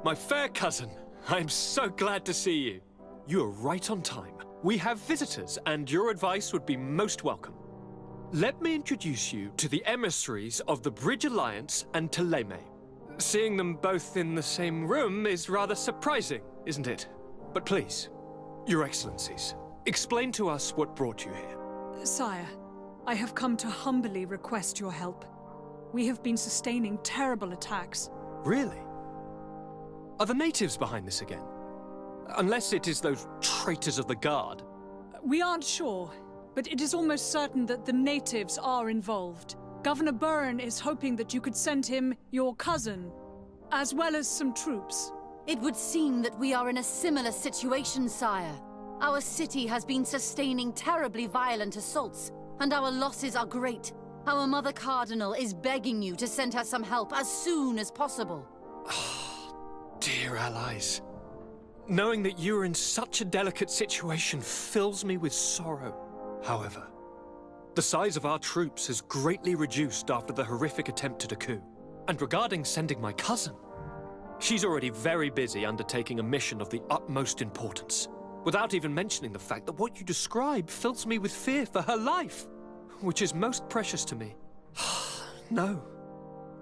My fair cousin, I'm so glad to see you. You are right on time. We have visitors, and your advice would be most welcome. Let me introduce you to the emissaries of the Bridge Alliance and Ptolemy. Seeing them both in the same room is rather surprising, isn't it? But please, Your Excellencies, explain to us what brought you here. Sire, I have come to humbly request your help. We have been sustaining terrible attacks. Really? Are the natives behind this again? Unless it is those traitors of the Guard. We aren't sure, but it is almost certain that the natives are involved. Governor Byrne is hoping that you could send him your cousin, as well as some troops. It would seem that we are in a similar situation, sire. Our city has been sustaining terribly violent assaults, and our losses are great. Our Mother Cardinal is begging you to send her some help as soon as possible. Dear allies, knowing that you are in such a delicate situation fills me with sorrow. However, the size of our troops has greatly reduced after the horrific attempt at a coup. And regarding sending my cousin, she's already very busy undertaking a mission of the utmost importance, without even mentioning the fact that what you describe fills me with fear for her life, which is most precious to me. No,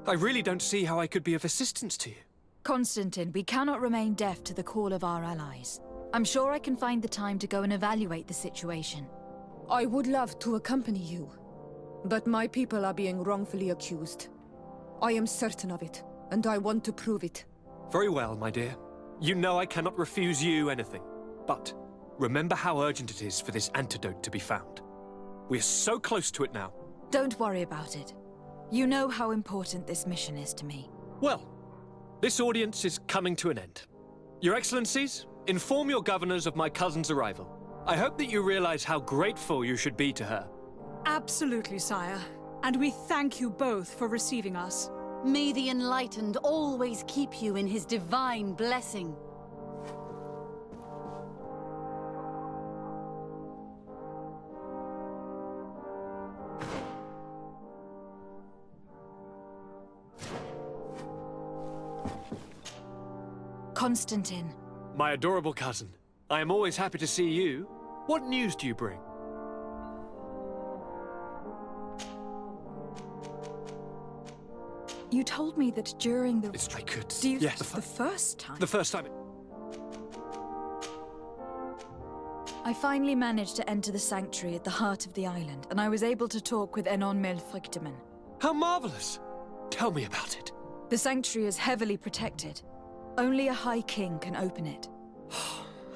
I really don't see how I could be of assistance to you. Constantin, we cannot remain deaf to the call of our allies. I'm sure I can find the time to go and evaluate the situation. I would love to accompany you, but my people are being wrongfully accused. I am certain of it, and I want to prove it. Very well, my dear. You know I cannot refuse you anything. But remember how urgent it is for this antidote to be found. We're so close to it now. Don't worry about it. You know how important this mission is to me. Well, this audience is coming to an end. Your Excellencies, inform your governors of my cousin's arrival. I hope that you realize how grateful you should be to her. Absolutely, sire. And we thank you both for receiving us. May the Enlightened always keep you in his divine blessing. Constantin. My adorable cousin, I am always happy to see you. What news do you bring? You told me that during the... I could... Yes. The first time? The first time... I finally managed to enter the sanctuary at the heart of the island, and I was able to talk with Enon Melfrichtemann. How marvelous! Tell me about it. The sanctuary is heavily protected. Only a High King can open it.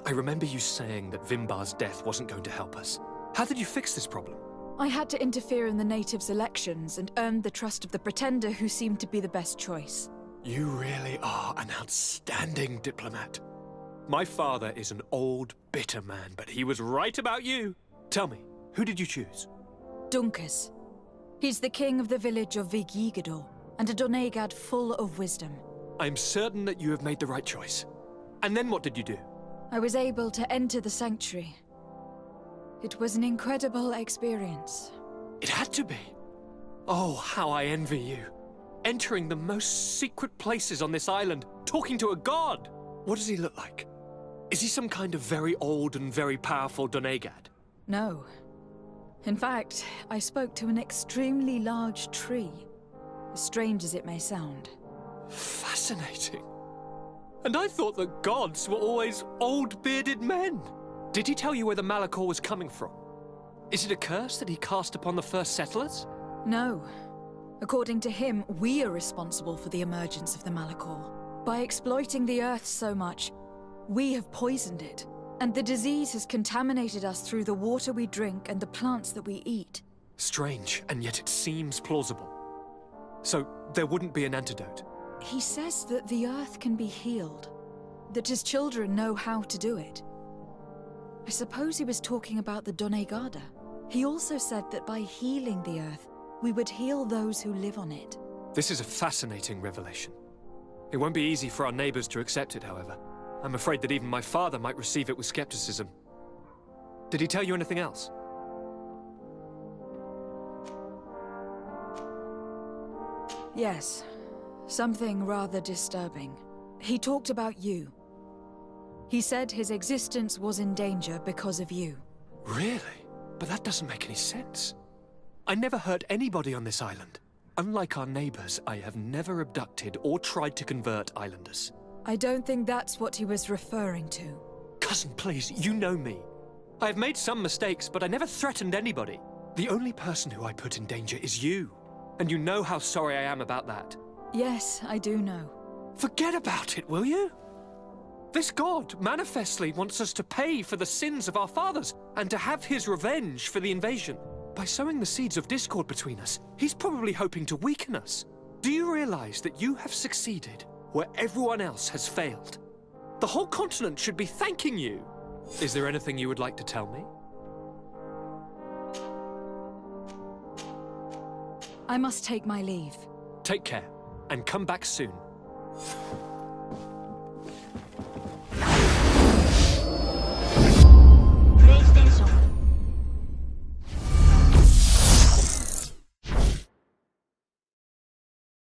I remember you saying that Vimbar's death wasn't going to help us. How did you fix this problem? I had to interfere in the natives' elections and earned the trust of the Pretender, who seemed to be the best choice. You really are an outstanding diplomat. My father is an old, bitter man, but he was right about you. Tell me, who did you choose? Dunkus. He's the king of the village of Vigigidor, and a Donegad full of wisdom. I'm certain that you have made the right choice. And then what did you do? I was able to enter the sanctuary. It was an incredible experience. It had to be. Oh, how I envy you. Entering the most secret places on this island, talking to a god. What does he look like? Is he some kind of very old and very powerful Donegad? No. In fact, I spoke to an extremely large tree. As strange as it may sound. Fascinating. And I thought that gods were always old, bearded men. Did he tell you where the Malachor was coming from? Is it a curse that he cast upon the first settlers? No. According to him, we are responsible for the emergence of the Malachor. By exploiting the earth so much, we have poisoned it. And the disease has contaminated us through the water we drink and the plants that we eat. Strange, and yet it seems plausible. So, there wouldn't be an antidote? He says that the earth can be healed. That his children know how to do it. I suppose he was talking about the Donegada. He also said that by healing the earth, we would heal those who live on it. This is a fascinating revelation. It won't be easy for our neighbors to accept it, however. I'm afraid that even my father might receive it with skepticism. Did he tell you anything else? Yes. Something rather disturbing. He talked about you. He said his existence was in danger because of you. Really? But that doesn't make any sense. I never hurt anybody on this island. Unlike our neighbors, I have never abducted or tried to convert islanders. I don't think that's what he was referring to. Cousin, please, you know me. I have made some mistakes, but I never threatened anybody. The only person who I put in danger is you. And you know how sorry I am about that. Yes, I do know. Forget about it, will you? This god manifestly wants us to pay for the sins of our fathers and to have his revenge for the invasion. By sowing the seeds of discord between us, he's probably hoping to weaken us. Do you realize that you have succeeded where everyone else has failed? The whole continent should be thanking you. Is there anything you would like to tell me? I must take my leave. Take care, and come back soon.